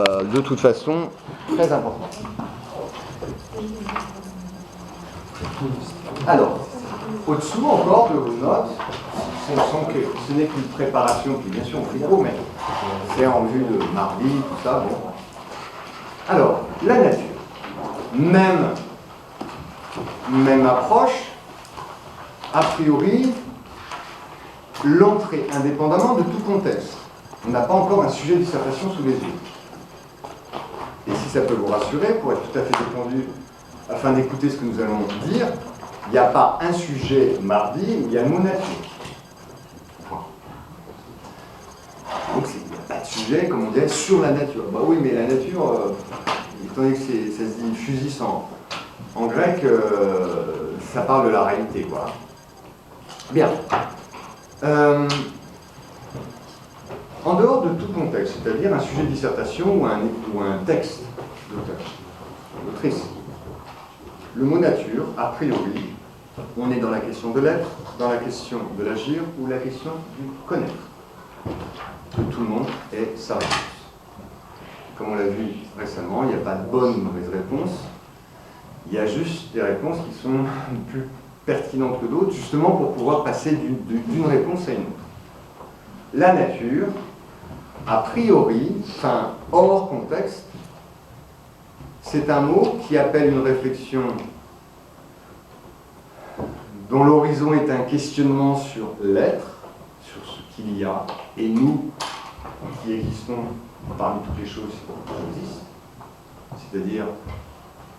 De toute façon, très important. Alors, au-dessous encore de vos notes, ce n'est qu'une préparation, puis bien sûr on fait gros, mais c'est en vue de mardi, tout ça, bon. Alors, la nature. Même approche, a priori, l'entrée indépendamment de tout contexte. On n'a pas encore un sujet de dissertation sous les yeux. Et si ça peut vous rassurer, pour être tout à fait détendu, afin d'écouter ce que nous allons dire, il n'y a pas un sujet mardi où il y a le mot nature. Donc il n'y a pas de sujet, comme on dirait, sur la nature. Bah oui, mais la nature, étant donné que ça se dit physis en grec, ça parle de la réalité, quoi. Bien. En dehors de tout contexte, c'est-à-dire un sujet de dissertation ou un texte d'auteur, d'autrice, le mot nature, a priori, on est dans la question de l'être, dans la question de l'agir ou la question du connaître. Que tout le monde ait sa réponse. Comme on l'a vu récemment, il n'y a pas de bonne ou mauvaise réponse, il y a juste des réponses qui sont plus pertinentes que d'autres, justement pour pouvoir passer d'une réponse à une autre. La nature, a priori, enfin hors contexte, c'est un mot qui appelle une réflexion dont l'horizon est un questionnement sur l'être, sur ce qu'il y a, et nous qui existons parmi toutes les choses qui existent, c'est-à-dire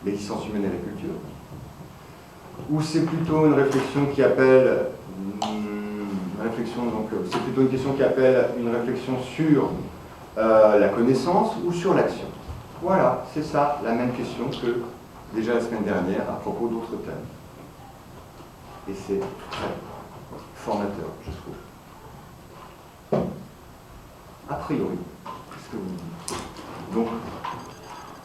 l'existence humaine et la culture, ou c'est plutôt une réflexion qui appelle c'est plutôt une question qui appelle une réflexion sur la connaissance ou sur l'action. Voilà, c'est ça la même question que déjà la semaine dernière à propos d'autres thèmes. Et c'est très formateur, je trouve. A priori, qu'est-ce que vous dites? Donc,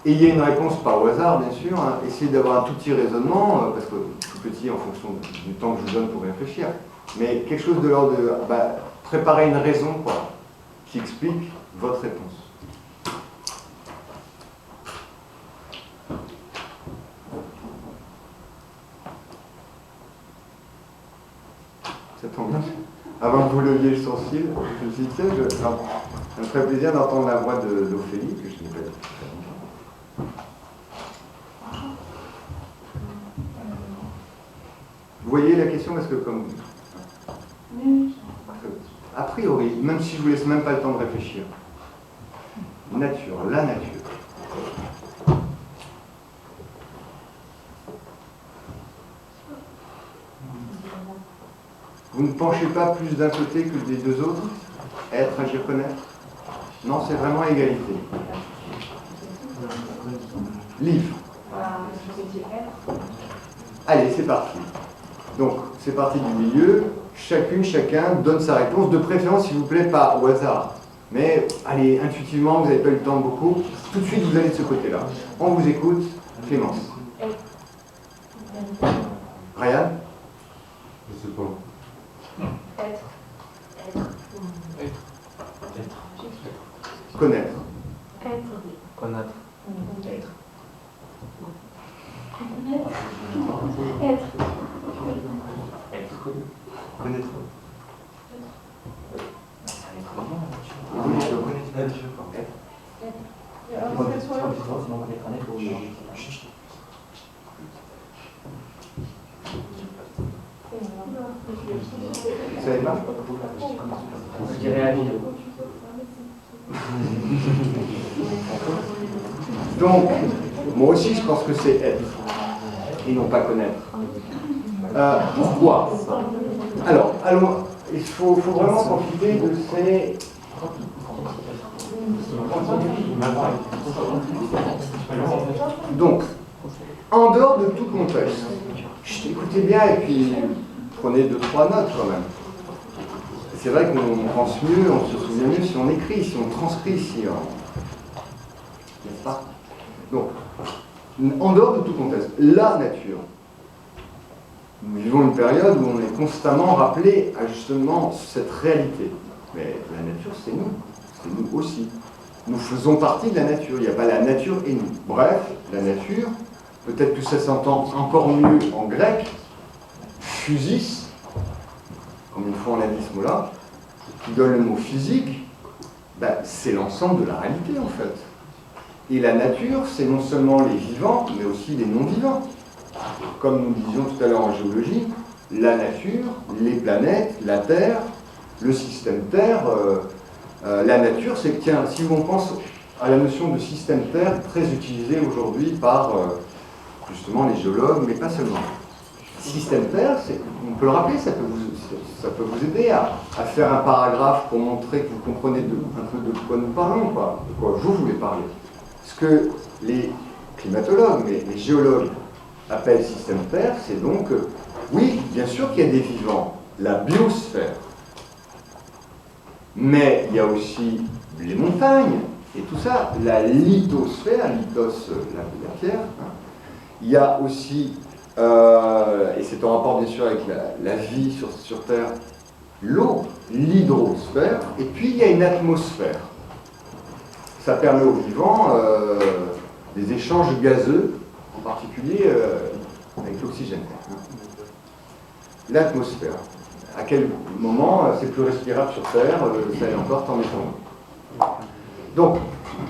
ayez une réponse pas au hasard, bien sûr, hein. Essayez d'avoir un tout petit raisonnement, parce que tout petit en fonction du temps que je vous donne pour réfléchir. Mais quelque chose de l'ordre de préparer une raison, quoi, qui explique votre réponse. Ça tombe bien. Avant que vous leviez le sourcil, je me suis dit, ça me ferait plaisir d'entendre la voix d'Ophélie, que je n'ai pas dit. Vous voyez la question, parce que comme... A priori, même si je ne vous laisse même pas le temps de réfléchir, nature, la nature. Vous ne penchez pas plus d'un côté que des deux autres? Être, agir, connaître? Non, c'est vraiment égalité. Livre. Allez, c'est parti. Donc, c'est parti du milieu. Chacun donne sa réponse, de préférence, s'il vous plaît, pas au hasard. Mais, allez, intuitivement, vous n'avez pas eu le temps de beaucoup. Tout de suite, vous allez de ce côté-là. On vous écoute. Clémence. Ryan? Je sais pas. Être. Connaître. Connaître. Connaître. Vous savez pas? Je dirais agir. Donc, moi aussi je pense que c'est être, et non pas connaître. Pourquoi? Alors, il faut vraiment profiter de ces... Donc, en dehors de tout contexte, écoutez bien et puis prenez 2-3 notes quand même. C'est vrai qu'on pense mieux, on se souvient mieux si on écrit, si on transcrit, si on... N'est-ce pas? Donc, en dehors de tout contexte, la nature. Nous vivons une période où on est constamment rappelé à justement cette réalité. Mais la nature, c'est nous aussi. Nous faisons partie de la nature, il n'y a pas la nature et nous. Bref, la nature, peut-être que ça s'entend encore mieux en grec, physis, comme une fois on a dit ce mot-là, qui donne le mot physique, ben, c'est l'ensemble de la réalité en fait. Et la nature, c'est non seulement les vivants, mais aussi les non-vivants. Comme nous disions tout à l'heure en géologie, la nature, les planètes, la Terre, le système Terre, la nature, c'est que, tiens, si on pense à la notion de système Terre, très utilisée aujourd'hui par justement les géologues, mais pas seulement. Système Terre, on peut le rappeler, ça peut vous aider à faire un paragraphe pour montrer que vous comprenez un peu de quoi nous parlons, quoi, de quoi vous voulez parler. Ce que les climatologues, mais les géologues appellent système Terre, c'est donc, oui, bien sûr qu'il y a des vivants, la biosphère, mais il y a aussi les montagnes, et tout ça, la lithosphère, lithos, la pierre, hein. Il y a aussi, et c'est en rapport bien sûr avec la vie sur Terre, l'eau, l'hydrosphère, et puis il y a une atmosphère. Ça permet aux vivants des échanges gazeux, en particulier avec l'oxygène. L'atmosphère. À quel moment c'est plus respirable sur Terre, ça est encore, tant mieux. Donc,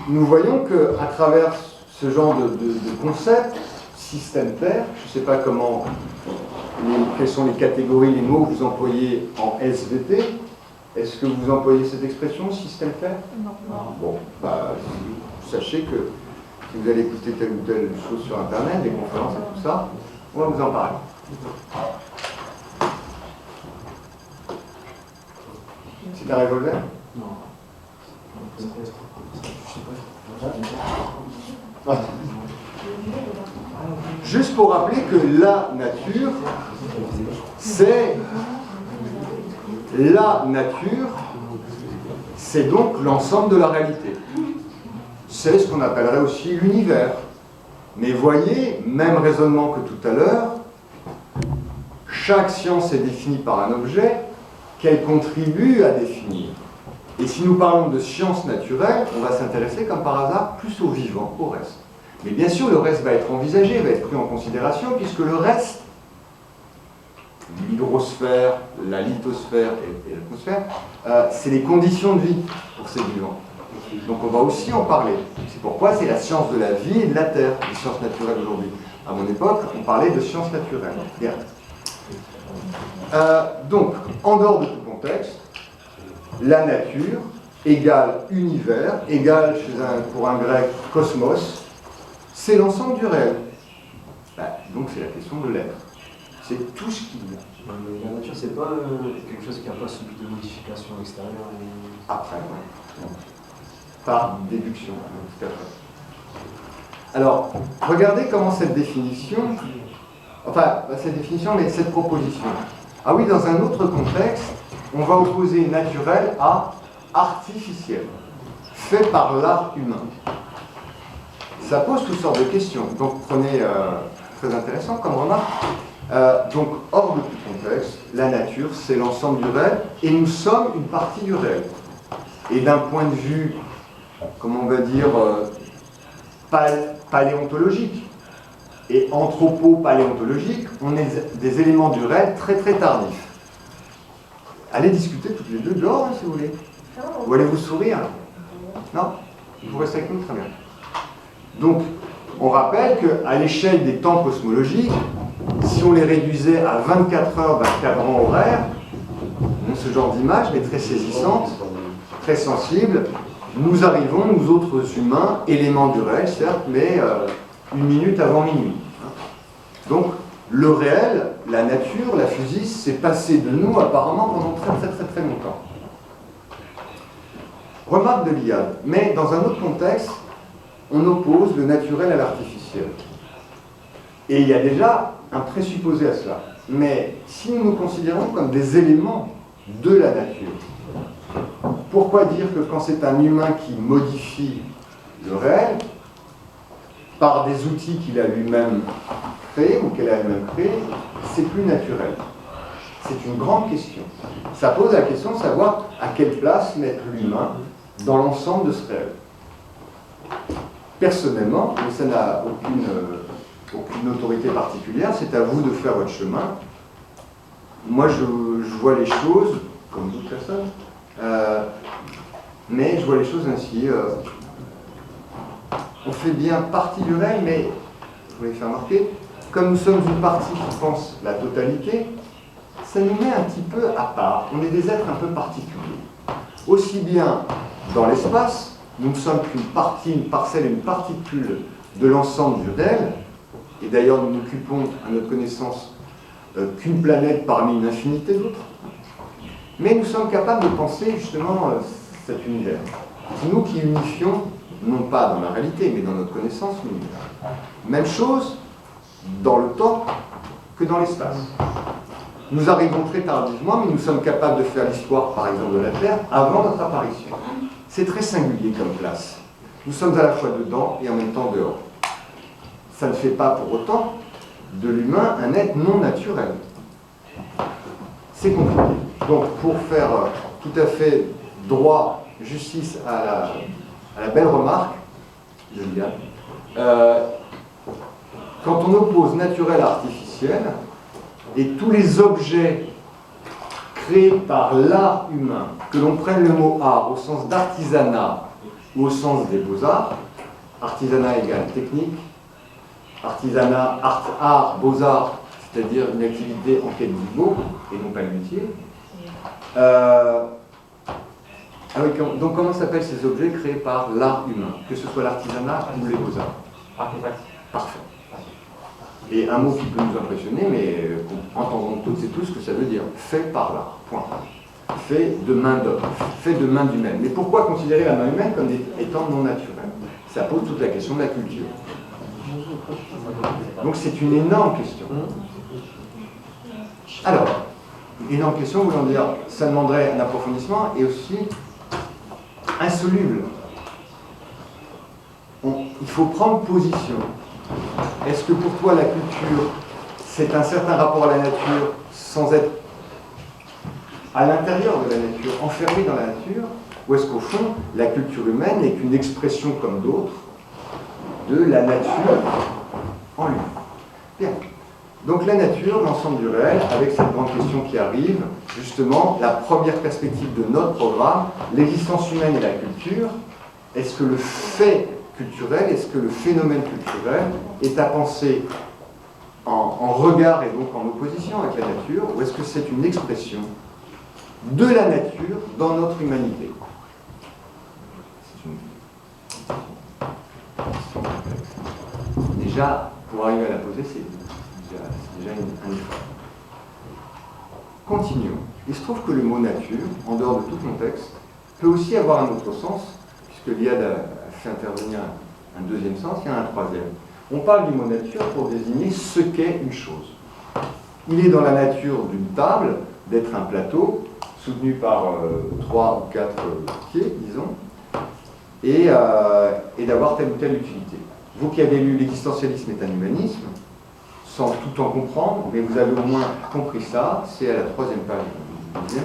nous voyons qu'à travers ce genre de concept, système Terre, je ne sais pas quelles sont les catégories, les mots que vous employez en SVT. Est-ce que vous employez cette expression, système Terre? Non. Bon, bah, sachez que si vous allez écouter telle ou telle chose sur Internet, des conférences et tout ça, on va vous en parler. C'est un revolver? Non. Juste pour rappeler que la nature, c'est donc l'ensemble de la réalité. C'est ce qu'on appellerait aussi l'univers. Mais voyez, même raisonnement que tout à l'heure, chaque science est définie par un objet qu'elle contribue à définir. Et si nous parlons de sciences naturelles, on va s'intéresser comme par hasard plus au vivant, au reste. Mais bien sûr, le reste va être envisagé, va être pris en considération, puisque le reste, l'hydrosphère, la lithosphère et l'atmosphère, c'est les conditions de vie pour ces vivants. Donc on va aussi en parler. C'est pourquoi c'est la science de la vie et de la Terre, les sciences naturelles aujourd'hui. À mon époque, on parlait de sciences naturelles. Bien. Donc, en dehors de tout contexte, la nature égale univers, égale pour un grec cosmos, c'est l'ensemble du réel. Donc c'est la question de l'être. C'est tout ce qu'il y a. La nature, c'est pas quelque chose qui n'a pas subi de modification extérieure Après, non. Par déduction, tout à fait. Alors, regardez comment cette définition, mais cette proposition. Ah oui, dans un autre contexte, on va opposer naturel à artificiel, fait par l'art humain. Ça pose toutes sortes de questions. Donc prenez, très intéressant comme remarque, donc hors de tout contexte, la nature c'est l'ensemble du réel et nous sommes une partie du réel. Et d'un point de vue, comment on va dire, paléontologique et anthropo-paléontologique, on est des éléments du réel très très tardifs. Allez discuter toutes les deux dehors, hein, si vous voulez. Ou allez vous sourire. Non? Vous restez avec nous, très bien. Donc, on rappelle qu'à l'échelle des temps cosmologiques, si on les réduisait à 24 heures d'un cadran horaire, ce genre d'image, mais très saisissante, très sensible, nous arrivons, nous autres humains, éléments du réel, certes, mais une minute avant minuit. Donc, le réel, la nature, la physique, s'est passé de nous apparemment pendant très longtemps. Remarque de l'Iliade, mais dans un autre contexte, on oppose le naturel à l'artificiel. Et il y a déjà un présupposé à cela. Mais si nous nous considérons comme des éléments de la nature, pourquoi dire que quand c'est un humain qui modifie le réel, par des outils qu'il a lui-même créés ou qu'elle a elle-même créés, c'est plus naturel? C'est une grande question. Ça pose la question de savoir à quelle place mettre l'humain dans l'ensemble de ce réel. personnellement, mais ça n'a aucune autorité particulière, c'est à vous de faire votre chemin. Moi, je vois les choses, comme d'autres personnes, mais je vois les choses ainsi. On fait bien partie du réel, mais, je voulais faire remarquer, comme nous sommes une partie qui pense la totalité, ça nous met un petit peu à part. On est des êtres un peu particuliers. Aussi bien dans l'espace, nous ne sommes qu'une partie, une parcelle, une particule de l'ensemble du réel, et d'ailleurs nous n'occupons, à notre connaissance, qu'une planète parmi une infinité d'autres. Mais nous sommes capables de penser justement cet univers. C'est nous qui unifions, non pas dans la réalité, mais dans notre connaissance, l'univers. Même chose dans le temps que dans l'espace. Nous arrivons très tardivement, mais nous sommes capables de faire l'histoire, par exemple, de la Terre, avant notre apparition. C'est très singulier comme place. Nous sommes à la fois dedans et en même temps dehors. Ça ne fait pas pour autant de l'humain un être non naturel. C'est compliqué. Donc, pour faire tout à fait droit, justice à la belle remarque de Liliane, quand on oppose naturel à artificiel, et tous les objets créés par l'art humain, que l'on prenne le mot art au sens d'artisanat ou au sens des beaux-arts, artisanat égale technique, artisanat, art, beaux-arts, c'est-à-dire une activité en quête du beau, et non pas le métier. Donc comment s'appellent ces objets créés par l'art humain, que ce soit l'artisanat ou les beaux-arts? Parfait. Et un mot qui peut nous impressionner, mais entendons toutes et tous ce que ça veut dire. Fait par l'art. Point. Fait de main d'homme. Fait de main humaine. Mais pourquoi considérer la main humaine comme étant non naturelle? Ça pose toute la question de la culture. Donc c'est une énorme question. Alors, une énorme question voulant dire, ça demanderait un approfondissement et aussi insoluble. Il faut prendre position. Est-ce que pour toi la culture, c'est un certain rapport à la nature sans être à l'intérieur de la nature, enfermé dans la nature, ou est-ce qu'au fond, la culture humaine n'est qu'une expression comme d'autres de la nature en lui? Bien. Donc la nature, l'ensemble du réel, avec cette grande question qui arrive, justement, la première perspective de notre programme, l'existence humaine et la culture, est-ce que le fait culturel, est-ce que le phénomène culturel est à penser en regard et donc en opposition avec la nature, ou est-ce que c'est une expression de la nature dans notre humanité? C'est une... Déjà, pour arriver à la poser, c'est déjà un effort. Continuons. Il se trouve que le mot nature, en dehors de tout contexte, peut aussi avoir un autre sens, puisque l'IAD a fait intervenir un deuxième sens, il y en a un troisième. On parle du mot nature pour désigner ce qu'est une chose. Il est dans la nature d'une table d'être un plateau, soutenu par 3 ou 4 pieds, disons, et d'avoir telle ou telle utilité. Vous qui avez lu L'existentialisme est un humanisme, sans tout en comprendre, mais vous avez au moins compris ça, c'est à la 3e page,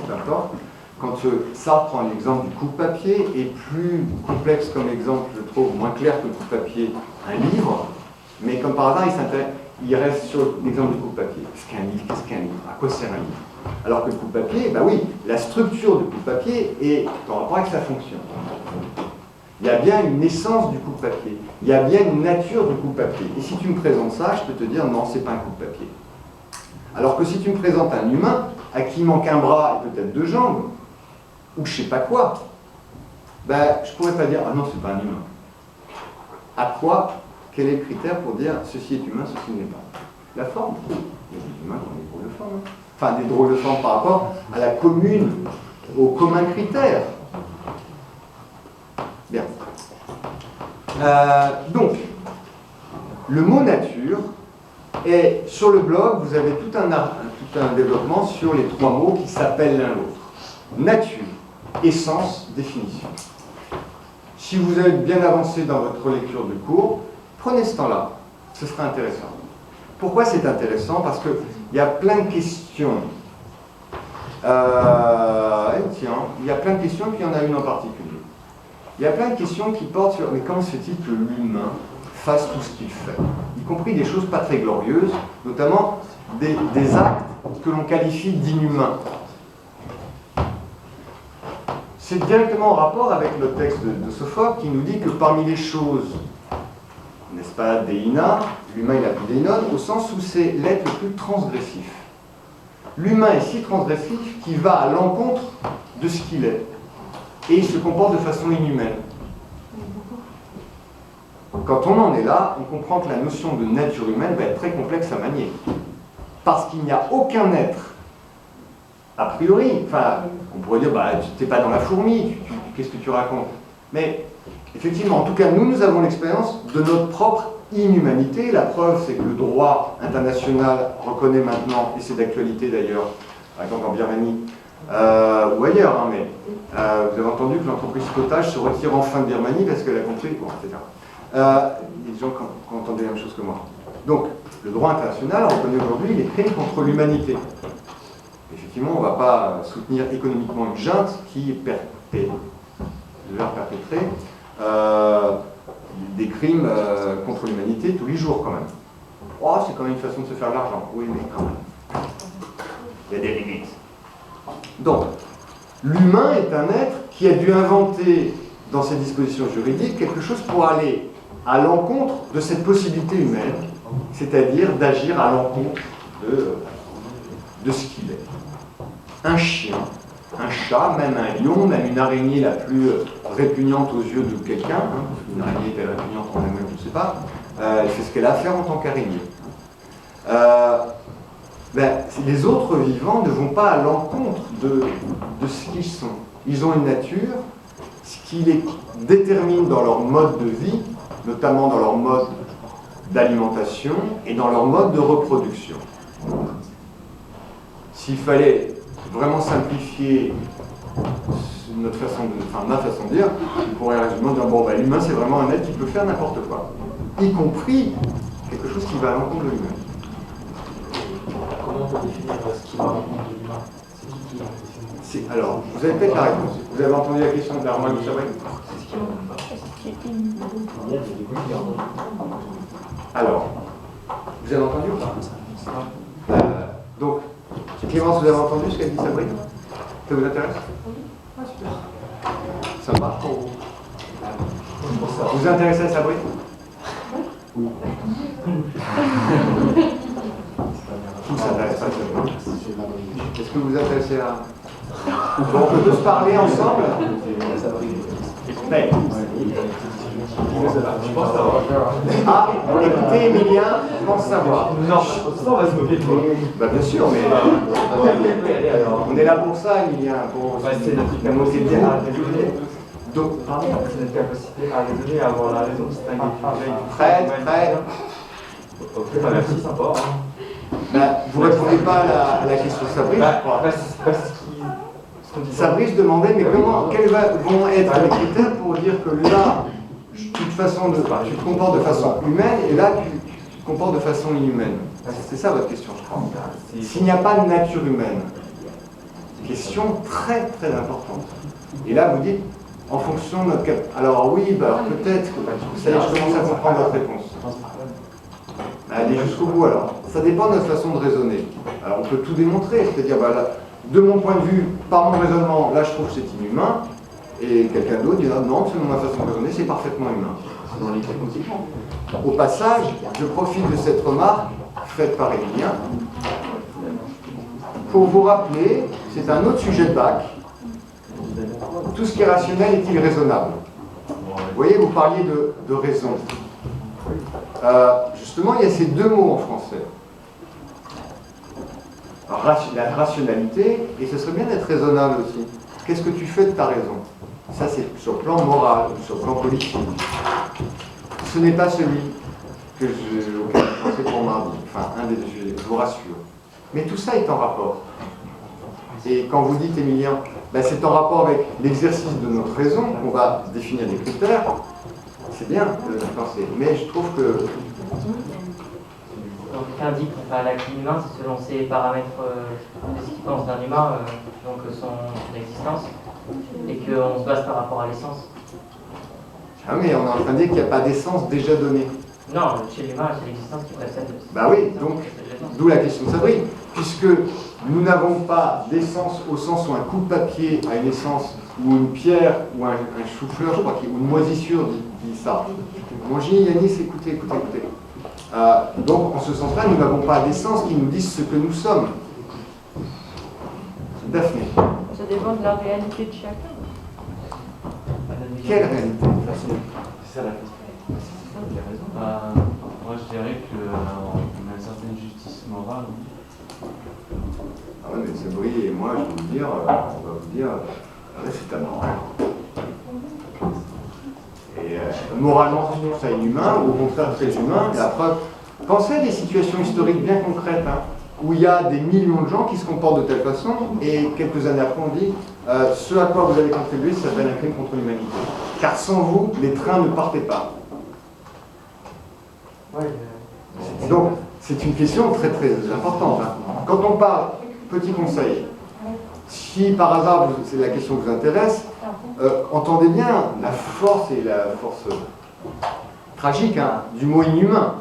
peu importe. Quand Sartre prend l'exemple du coupe-papier, et plus complexe comme exemple, je trouve, moins clair que le coupe-papier, un livre, mais comme par hasard, il reste sur l'exemple du coupe-papier. Qu'est-ce qu'un livre? Qu'est-ce qu'un livre? À quoi sert un livre? Alors que le coupe-papier, bah oui, la structure du coupe-papier est en rapport avec sa fonction. Il y a bien une essence du coupe-papier, il y a bien une nature du coupe-papier. Et si tu me présentes ça, je peux te dire non, c'est pas un coupe-papier. Alors que si tu me présentes un humain à qui il manque un bras et peut-être 2 jambes, ou je sais pas quoi, ben, je pourrais pas dire ah non, c'est pas un humain. À quoi? Quel est le critère pour dire ceci est humain, ceci ne l'est pas? La forme. Il y a des humains qui ont des drôles de forme. Enfin, des drôles de forme par rapport à la commune, aux communs critères. Bien. Donc, le mot nature est sur le blog, vous avez tout un développement sur les 3 mots qui s'appellent l'un l'autre. Nature, essence, définition. Si vous êtes bien avancé dans votre lecture de cours, prenez ce temps-là, ce sera intéressant. Pourquoi c'est intéressant? Parce qu'il y a plein de questions. Tiens, il y a plein de questions, puis il y en a une en particulier. il y a plein de questions qui portent sur mais comment se fait-il que l'humain fasse tout ce qu'il fait, y compris des choses pas très glorieuses, notamment des actes que l'on qualifie d'inhumains. C'est directement en rapport avec le texte de Sophocle qui nous dit que parmi les choses, n'est-ce pas, déina, l'humain il a plus déinon, au sens où c'est l'être le plus transgressif. L'humain est si transgressif qu'il va à l'encontre de ce qu'il est. Et il se comporte de façon inhumaine. Quand on en est là, on comprend que la notion de nature humaine va être très complexe à manier. Parce qu'il n'y a aucun être, a priori, enfin, on pourrait dire, bah, tu n'es pas dans la fourmi, qu'est-ce que tu racontes? Mais, effectivement, en tout cas, nous avons l'expérience de notre propre inhumanité. La preuve, c'est que le droit international reconnaît maintenant, et c'est d'actualité d'ailleurs, par exemple en Birmanie, ou ailleurs, hein, mais vous avez entendu que l'entreprise Potage se retire enfin de Birmanie parce qu'elle a compris, bon, etc. Il y a des gens qui ont entendu la même chose que moi. Donc, le droit international reconnaît aujourd'hui les crimes contre l'humanité. Effectivement, on ne va pas soutenir économiquement une junte qui perpétrer des crimes contre l'humanité tous les jours, quand même. Oh, c'est quand même une façon de se faire de l'argent. Oui, mais quand même. Il y a des limites. Donc, l'humain est un être qui a dû inventer, dans ses dispositions juridiques, quelque chose pour aller à l'encontre de cette possibilité humaine, c'est-à-dire d'agir à l'encontre de ce qu'il est. Un chien, un chat, même un lion, même une araignée la plus répugnante aux yeux de quelqu'un, hein, parce qu'une araignée est répugnante en elle-même, je ne sais pas, elle fait ce qu'elle a à faire en tant qu'araignée. Les autres vivants ne vont pas à l'encontre de ce qu'ils sont. Ils ont une nature, ce qui les détermine dans leur mode de vie, notamment dans leur mode d'alimentation et dans leur mode de reproduction. S'il fallait vraiment simplifier notre façon ma façon de dire, on pourrait résumer en disant bon, l'humain c'est vraiment un être qui peut faire n'importe quoi, y compris quelque chose qui va à l'encontre de l'humain. Comment on peut définir ce qui va à l'encontre de l'humain? C'est qui Alors, vous avez peut-être la réponse. Vous avez entendu la question de l'Armand de Sabré? Alors, vous avez entendu ou pas? Donc, Clémence, vous avez entendu ce qu'a dit Sabrine? Ça vous intéresse? Ah, super. Ça marche pour vous? Vous vous intéressez à Sabrine? Oui. Qui ne s'intéresse pas à Sabrine? Est-ce que vous vous intéressez à... Bon, on peut tous parler ensemble? Mais... Je pense savoir. Ah, écoutez, Emilien, je pense savoir. Non, ça on va se moquer de toi. Bah bien sûr, mais on est là pour ça, Emilien, pour c'est notre moquer de capacité à vous. Donc, pardon. C'est notre capacité à raisonner, à avoir la raison, distinguer du Très. Ok, bah merci, sympa. Bah, vous ne répondez pas à la question de Fabrice, je crois. C'est pas ce qu'on dit. Fabrice demandait, mais quels vont être les critères pour dire que là, tu te comportes de façon humaine et là, tu te comportes de façon inhumaine? C'est ça votre question, je crois. S'il n'y a pas de nature humaine, question très très importante. Et là, vous dites, en fonction de notre cap. Alors oui, peut-être, ça y est, je commence à comprendre votre réponse. Allez jusqu'au bout alors. Ça dépend de notre façon de raisonner. Alors on peut tout démontrer, c'est-à-dire, de mon point de vue, par mon raisonnement, là je trouve que c'est inhumain, et quelqu'un d'autre dira non, selon ma façon de raisonner, c'est parfaitement humain. Dans les trucs aussi. Au passage, je profite de cette remarque faite par Emilien pour vous rappeler, c'est un autre sujet de bac. Tout ce qui est rationnel est-il raisonnable? Vous voyez, vous parliez de raison. Justement, il y a ces deux mots en français. La rationalité, et ce serait bien d'être raisonnable aussi. Qu'est-ce que tu fais de ta raison? Ça, c'est sur le plan moral, sur le plan politique. Ce n'est pas celui auquel je pensais pour mardi, enfin, un des deux sujets, je vous rassure. Mais tout ça est en rapport. Et quand vous dites, Emilien, c'est en rapport avec l'exercice de notre raison qu'on va définir des critères, c'est bien de penser. Mais je trouve que... Donc, qu'indique l'acte humain, c'est selon ces paramètres de ce qu'il pense d'un humain, donc son existence, et qu'on se base par rapport à l'essence. Ah mais on est en train de dire qu'il n'y a pas d'essence déjà donnée. Non, chez l'humain, c'est l'existence qui précède. Bah oui, donc, d'où la question de Sabri, puisque nous n'avons pas d'essence au sens où un coup de papier a une essence, ou une pierre, ou un chou-fleur, je crois, ou une moisissure dit ça. Mon J, Yanis, écoutez. Donc, en ce sens-là, nous n'avons pas d'essence qui nous dise ce que nous sommes. Daphné. Ça dépend de la réalité de chacun. Quelle réalité? C'est ça la question. Il a raison. Moi, je dirais qu'on a une certaine justice morale. Ah ouais, mais Sabri et moi, je vais vous dire, on va vous dire, c'est amoral. Et moralement, je trouve ça inhumain, ou au contraire très humain. Et après, pensez à des situations historiques bien concrètes, hein, où il y a des millions de gens qui se comportent de telle façon, et quelques années après, on dit ce à quoi vous avez contribué, ça s'appelle un crime contre l'humanité. Car sans vous, les trains ne partaient pas. Ouais, Donc, c'est une question très très importante. Hein. Quand on parle, petit conseil, si par hasard c'est la question qui vous intéresse, entendez bien la force et la force tragique hein, du mot inhumain.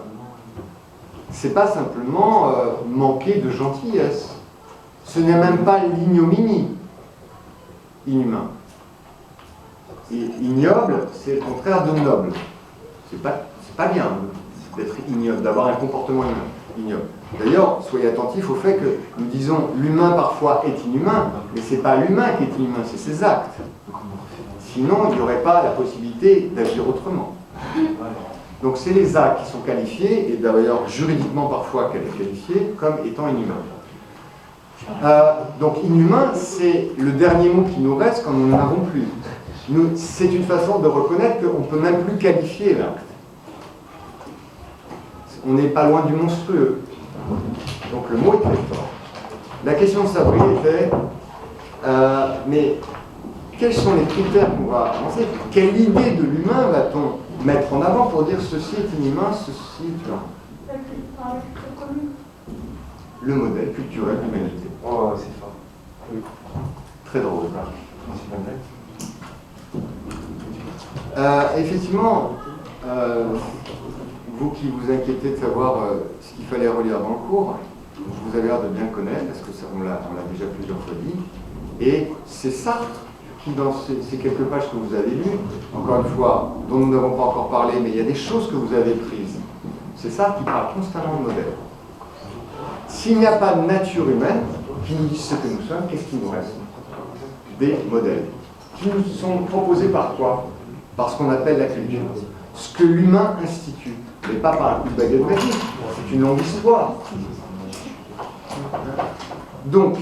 C'est pas simplement manquer de gentillesse. Ce n'est même pas l'ignominie inhumain. Et ignoble, c'est le contraire de noble. C'est pas bien d'être ignoble, d'avoir un comportement ignoble. D'ailleurs, soyez attentifs au fait que nous disons l'humain parfois est inhumain, mais c'est pas l'humain qui est inhumain, c'est ses actes. Sinon, il n'y aurait pas la possibilité d'agir autrement. Donc c'est les actes qui sont qualifiés, et d'ailleurs juridiquement parfois qualifiés, comme étant inhumains. Donc inhumain, c'est le dernier mot qui nous reste quand nous n'en avons plus. C'est une façon de reconnaître qu'on ne peut même plus qualifier l'acte. On n'est pas loin du monstrueux. Donc le mot est très fort. La question de Sabri était, mais quels sont les critères qu'on va avancer? Quelle idée de l'humain va-t-on mettre en avant pour dire ceci est inhumain, ceci est humain? Le modèle culturel de l'humanité. oh, c'est fort. Oui. Très drôle. C'est pas mal. Effectivement, vous qui vous inquiétez de savoir ce qu'il fallait relire dans le cours, vous avez l'air de bien connaître, parce que on l'a déjà plusieurs fois dit, et c'est Sartre qui, dans ces quelques pages que vous avez lues, encore une fois, dont nous n'avons pas encore parlé, mais il y a des choses que vous avez prises. C'est Sartre qui parle constamment de modèle. S'il n'y a pas de nature humaine qui nous dit ce que nous sommes, qu'est-ce qui nous reste? Des modèles. Qui nous sont proposés par quoi? Par ce qu'on appelle la culture. Ce que l'humain institue. Mais pas par un coup de baguette magique. C'est une longue histoire. Donc,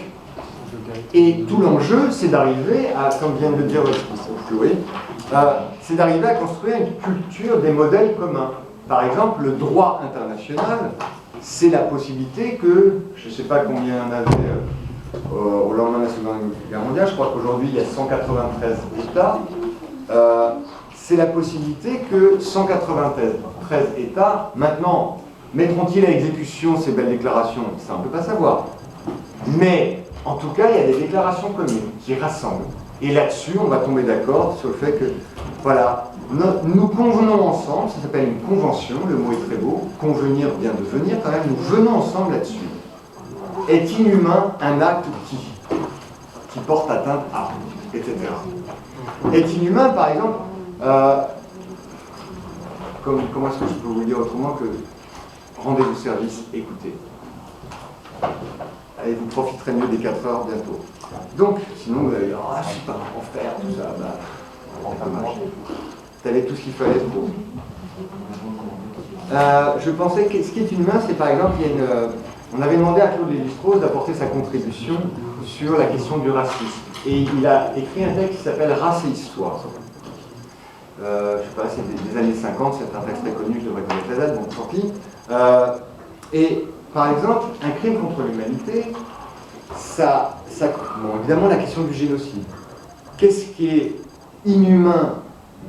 et tout l'enjeu, c'est d'arriver à, comme vient de le dire Chloé, c'est d'arriver à construire une culture des modèles communs. Par exemple, le droit international, c'est la possibilité que, je ne sais pas combien il y en avait au lendemain de la Seconde Guerre mondiale, je crois qu'aujourd'hui il y a 193 États, c'est la possibilité que 193 États, maintenant, mettront-ils à exécution ces belles déclarations? Ça, on ne peut pas savoir. Mais, en tout cas, il y a des déclarations communes qui rassemblent. Et là-dessus, on va tomber d'accord sur le fait que, voilà, nous convenons ensemble, ça s'appelle une convention, le mot est très beau, convenir vient de venir, quand même, nous venons ensemble là-dessus. Est inhumain un acte qui porte atteinte à, etc. Est inhumain, par exemple, comment est-ce que je peux vous dire autrement que rendez-vous service, écoutez. Allez, vous profiterez mieux des 4 heures bientôt. Donc, sinon vous allez dire, ah, je ne sais pas comment faire, tout ça, c'est dommage. T'avais tout ce qu'il fallait pour. Je pensais que ce qui est inhumain, c'est par exemple, on avait demandé à Claude Lévi-Strauss d'apporter sa contribution sur la question du racisme. Et il a écrit un texte qui s'appelle Race et Histoire. Je ne sais pas, c'est des années 50, c'est un texte très connu, je devrais connaître la date, bon, tant pis. Et par exemple, un crime contre l'humanité, bon, évidemment la question du génocide. Qu'est-ce qui est inhumain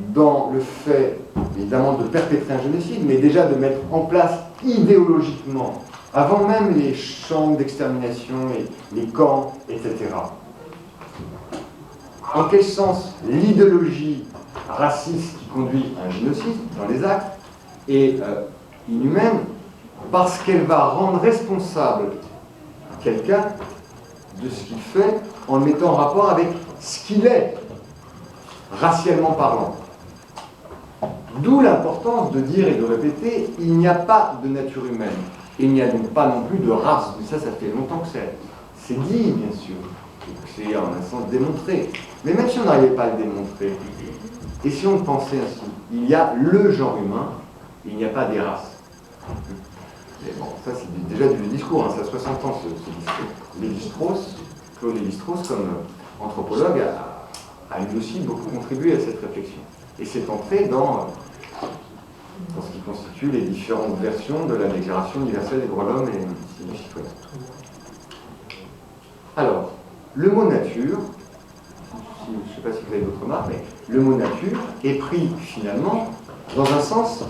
dans le fait, évidemment, de perpétrer un génocide, mais déjà de mettre en place idéologiquement, avant même les chambres d'extermination et les camps, etc. En quel sens l'idéologie raciste qui conduit à un génocide dans les actes est inhumaine parce qu'elle va rendre responsable quelqu'un de ce qu'il fait en le mettant en rapport avec ce qu'il est, racialement parlant. D'où l'importance de dire et de répéter, il n'y a pas de nature humaine. Il n'y a donc pas non plus de race. Mais ça fait longtemps que c'est dit, bien sûr. C'est en un sens démontré. Mais même si on n'arrivait pas à le démontrer, et si on le pensait ainsi, il y a le genre humain, il n'y a pas des races. Mais bon, ça c'est déjà du discours, hein, ça a 60 ans ce discours. Lévi-Strauss, Claude Lévi-Strauss, comme anthropologue, a lui aussi beaucoup contribué à cette réflexion. Et c'est entré dans ce qui constitue les différentes versions de la Déclaration universelle des droits de l'homme et du citoyen. Alors, le mot nature, je ne sais pas si vous avez d'autres remarques, mais le mot nature est pris finalement dans un sens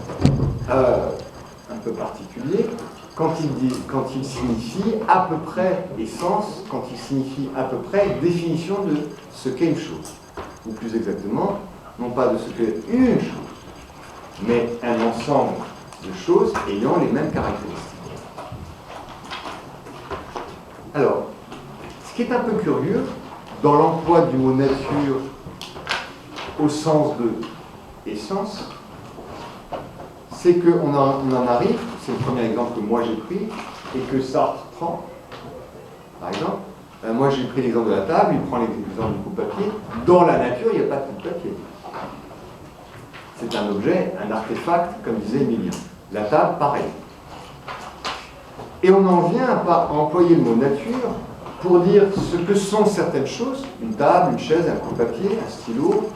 un peu particulier quand il signifie à peu près essence, quand il signifie à peu près définition de ce qu'est une chose. Ou plus exactement, non pas de ce qu'est une chose, mais un ensemble de choses ayant les mêmes caractéristiques. Alors, ce qui est un peu curieux, dans l'emploi du mot nature au sens de essence, c'est qu'on en arrive, c'est le premier exemple que moi j'ai pris, et que Sartre prend, par exemple. Moi j'ai pris l'exemple de la table, il prend l'exemple du coupe-papier. Dans la nature, il n'y a pas de coupe-papier. C'est un objet, un artefact, comme disait Emilien. La table, pareil. Et on en vient à employer le mot nature pour dire ce que sont certaines choses, une table, une chaise, un coupe-papier, un stylo,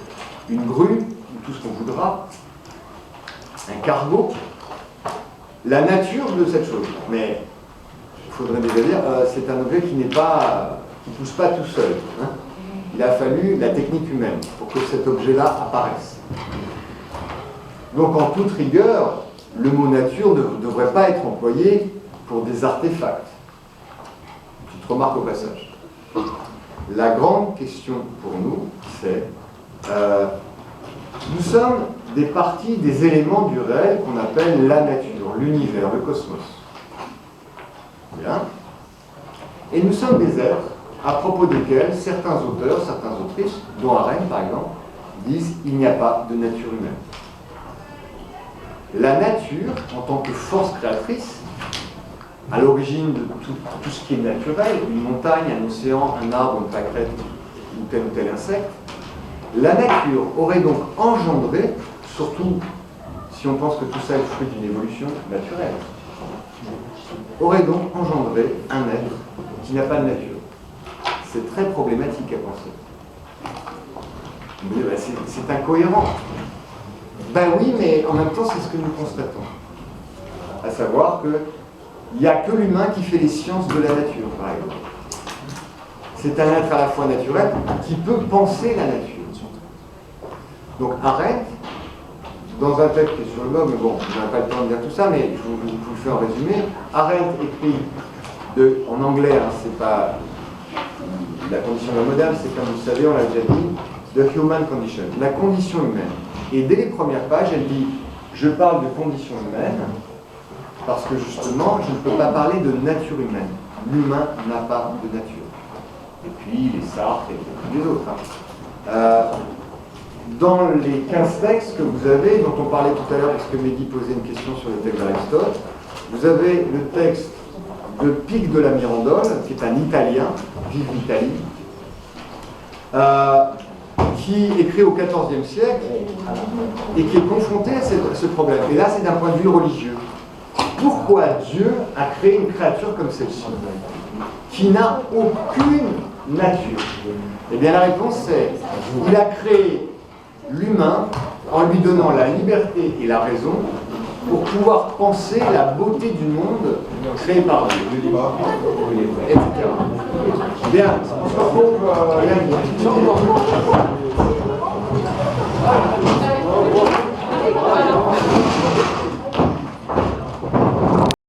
une grue, ou tout ce qu'on voudra, un cargo, la nature de cette chose. Mais il faudrait déjà dire, c'est un objet qui ne pousse pas tout seul. Hein. Il a fallu la technique humaine pour que cet objet-là apparaisse. Donc en toute rigueur, le mot nature ne devrait pas être employé pour des artefacts. Petite remarque au passage. La grande question pour nous, c'est nous sommes des parties, des éléments du réel qu'on appelle la nature, l'univers, le cosmos. Bien. Et nous sommes des êtres à propos desquels certains auteurs, certaines autrices, dont Arendt par exemple, disent qu'il n'y a pas de nature humaine. La nature, en tant que force créatrice, à l'origine de tout ce qui est naturel, une montagne, un océan, un arbre, une pâquerette ou tel insecte, la nature aurait donc engendré, surtout si on pense que tout ça est le fruit d'une évolution naturelle, aurait donc engendré un être qui n'a pas de nature. C'est très problématique à penser. Vous dites, c'est incohérent. Ben oui, mais en même temps, c'est ce que nous constatons. À savoir qu'il n'y a que l'humain qui fait les sciences de la nature, par exemple. C'est un être à la fois naturel qui peut penser la nature. Donc Arendt, dans un texte qui est sur le blog, mais bon, je n'aurai pas le temps de dire tout ça, mais je vous le fais en résumé. Arendt écrit en anglais, hein, c'est pas la condition de la moderne, c'est comme vous savez, on l'a déjà dit, The Human Condition, la condition humaine. Et dès les premières pages, elle dit « Je parle de condition humaine parce que justement, je ne peux pas parler de nature humaine. L'humain n'a pas de nature. » Et puis les Sartre et les autres. Hein. Dans les 15 textes que vous avez, dont on parlait tout à l'heure, parce que Mehdi posait une question sur le texte d'Aristote, vous avez le texte de Pic de la Mirandole, qui est un Italien, vive l'Italie, qui écrit au XIVe siècle et qui est confronté à ce problème. Et là, c'est d'un point de vue religieux. Pourquoi Dieu a créé une créature comme celle-ci, qui n'a aucune nature? Eh bien, la réponse est il a créé l'humain en lui donnant la liberté et la raison pour pouvoir penser la beauté du monde créé par Dieu, etc. Bien, on se retrouve lundi.